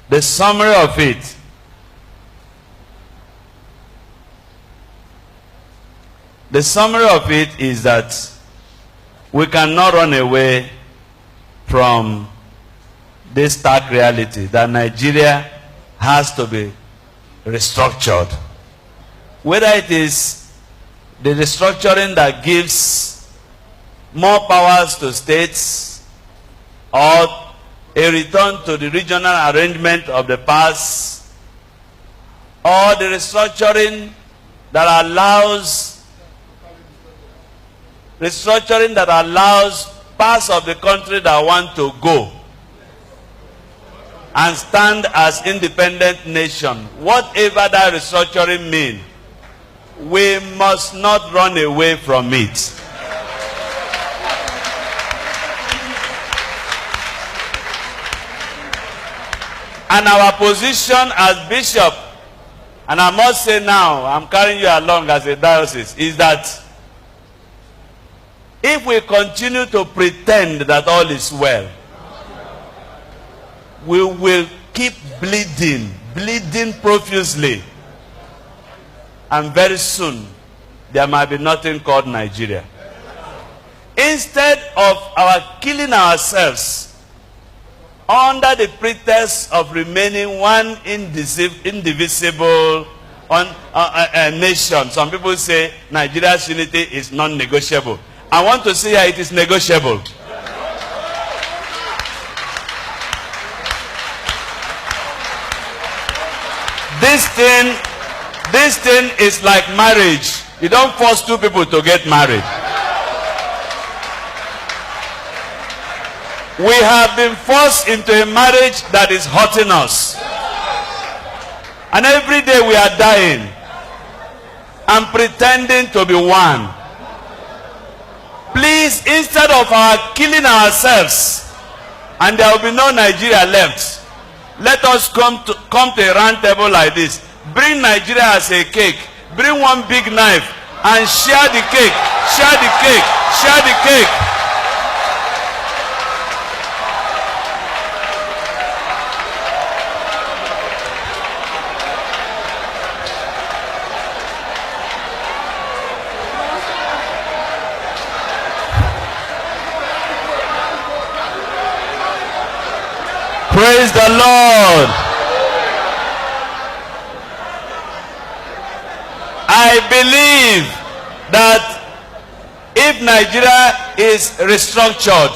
The summary of it. The summary of it is that we cannot run away from this stark reality that Nigeria has to be restructured. Whether it is the restructuring that gives more powers to states or a return to the regional arrangement of the past, or the restructuring that allows parts of the country that want to go and stand as independent nation, whatever that restructuring means, we must not run away from it. And our position as bishop, and I must say now, I'm carrying you along as a diocese, is that if we continue to pretend that all is well, we will keep bleeding profusely. And very soon, there might be nothing called Nigeria. Instead of our killing ourselves under the pretext of remaining one indivisible nation. Some people say Nigeria's unity is non-negotiable. I want to say it is negotiable. This thing is like marriage. You don't force two people to get married. We have been forced into a marriage that is hurting us. And every day we are dying and pretending to be one. Please, instead of our killing ourselves, and there will be no Nigeria left, let us come to a round table like this. Bring Nigeria as a cake. Bring one big knife and share the cake. Share the cake. Share the cake. Praise the Lord. I believe that if Nigeria is restructured,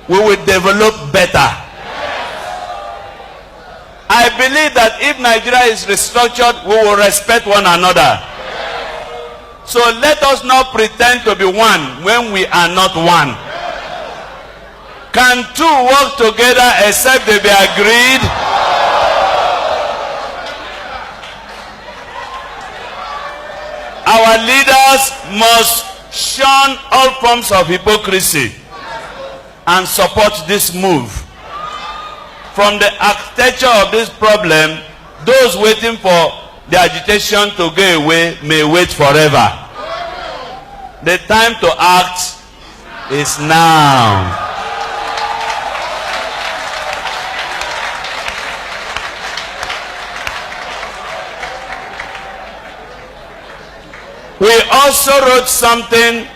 we will develop better. I believe that if Nigeria is restructured, we will respect one another. So let us not pretend to be one when we are not one. Can two work together except they be agreed? Our leaders must shun all forms of hypocrisy and support this move. From the architecture of this problem, those waiting for the agitation to go away may wait forever. The time to act is now. We also wrote something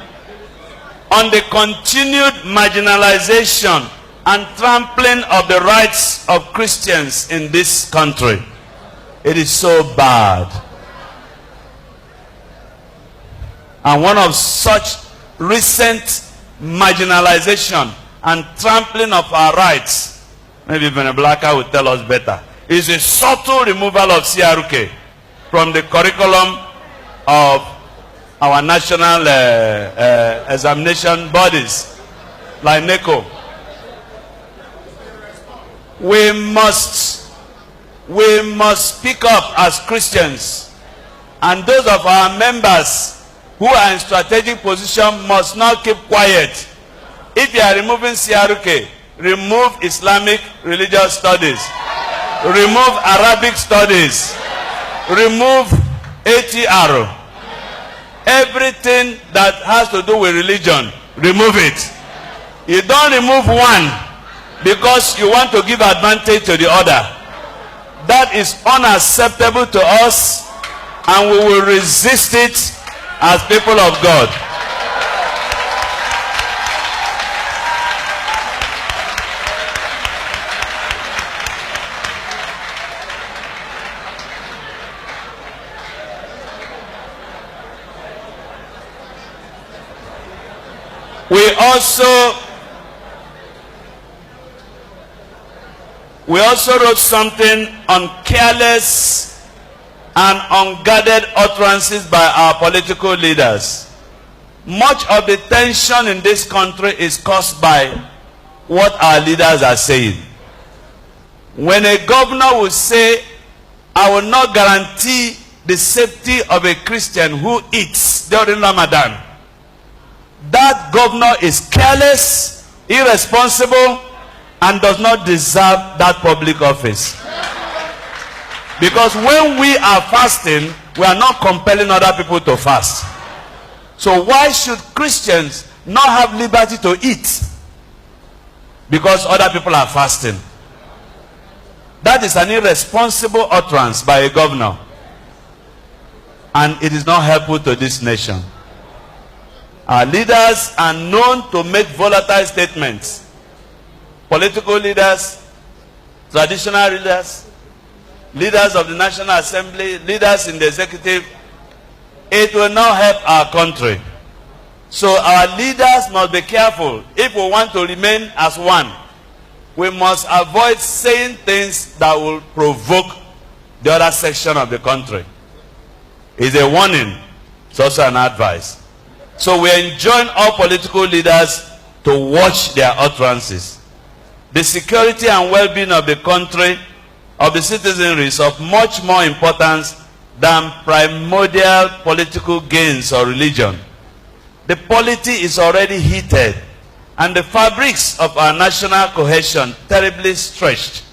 on the continued marginalization and trampling of the rights of Christians in this country. It is so bad. And one of such recent marginalization and trampling of our rights, maybe Veneblaka will tell us better, is a subtle removal of CRK from the curriculum of our national examination bodies like NECO. We must speak up as Christians, and those of our members who are in strategic position must not keep quiet. If you are removing CRK, remove Islamic religious studies, remove Arabic studies, remove ATR. Everything that has to do with religion, remove it. You don't remove one because you want to give advantage to the other. That is unacceptable to us, and we will resist it as people of God. We also wrote something on careless and unguarded utterances by our political leaders. Much of the tension in this country is caused by what our leaders are saying. When a governor will say, I will not guarantee the safety of a Christian who eats during Ramadan, that governor is careless, irresponsible, and does not deserve that public office. Because when we are fasting, we are not compelling other people to fast. So why should Christians not have liberty to eat because other people are fasting? That is an irresponsible utterance by a governor, and it is not helpful to this nation. Our leaders are known to make volatile statements. Political leaders, traditional leaders, leaders of the National Assembly, leaders in the executive. It will not help our country. So our leaders must be careful. If we want to remain as one, we must avoid saying things that will provoke the other section of the country. It's a warning. It's also an advice. So we enjoin all political leaders to watch their utterances. The security and well-being of the country, of the citizenry, is of much more importance than primordial political gains or religion. The polity is already heated, and the fabrics of our national cohesion terribly stretched.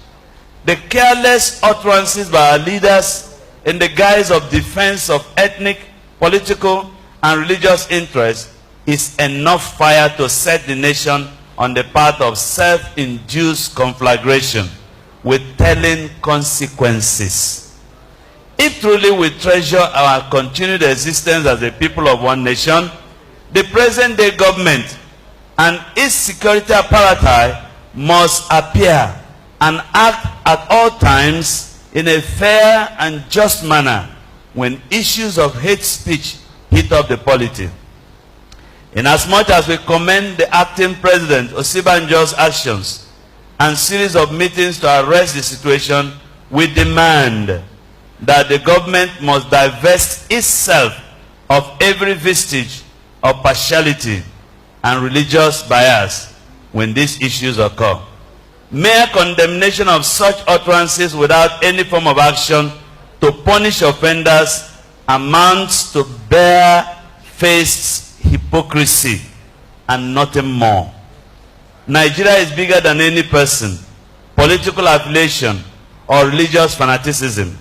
The careless utterances by our leaders in the guise of defense of ethnic, political, and religious interests is enough fire to set the nation on the path of self-induced conflagration with telling consequences. If truly we treasure our continued existence as a people of one nation, the present-day government and its security apparatus must appear and act at all times in a fair and just manner when issues of hate speech heat up the polity. Inasmuch as we commend the acting president Osibanjo's actions and series of meetings to arrest the situation, we demand that the government must divest itself of every vestige of partiality and religious bias when these issues occur. Mere condemnation of such utterances without any form of action to punish offenders amounts to bare-faced hypocrisy and nothing more. Nigeria is bigger than any person, political affiliation, or religious fanaticism.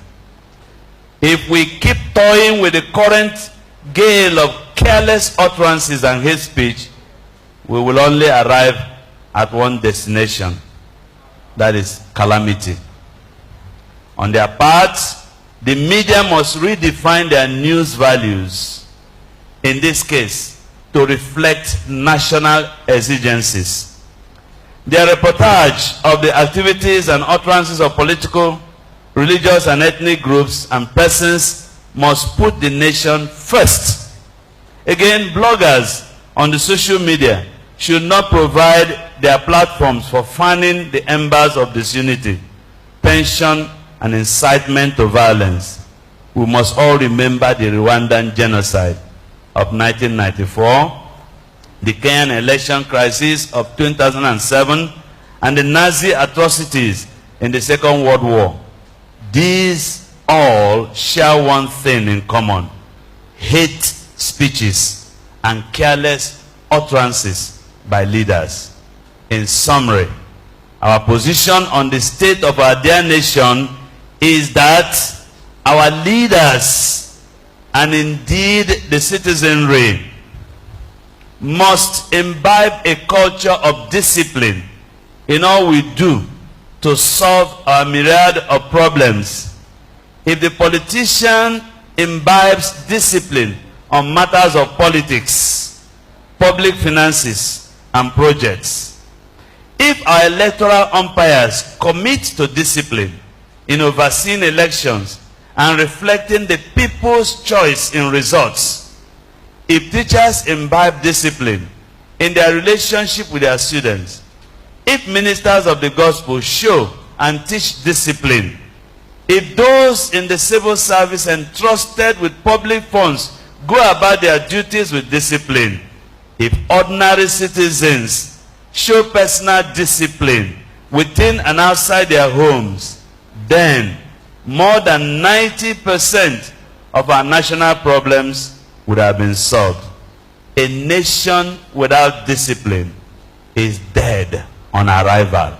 If we keep toying with the current gale of careless utterances and hate speech, we will only arrive at one destination, that is calamity. On their part, the media must redefine their news values, in this case, to reflect national exigencies. Their reportage of the activities and utterances of political, religious, and ethnic groups and persons must put the nation first. Again, bloggers on the social media should not provide their platforms for fanning the embers of disunity, tension, and incitement to violence. We must all remember the Rwandan genocide of 1994, the Kenyan election crisis of 2007, and the Nazi atrocities in the Second World War. These all share one thing in common: hate speeches and careless utterances by leaders. In summary, our position on the state of our dear nation is that our leaders, and indeed the citizenry, must imbibe a culture of discipline in all we do to solve our myriad of problems. If the politician imbibes discipline on matters of politics, public finances, and projects, if our electoral umpires commit to discipline in overseeing elections and reflecting the people's choice in results, if teachers imbibe discipline in their relationship with their students, if ministers of the gospel show and teach discipline, if those in the civil service entrusted with public funds go about their duties with discipline, if ordinary citizens show personal discipline within and outside their homes, then more than 90% of our national problems would have been solved. A nation without discipline is dead on arrival.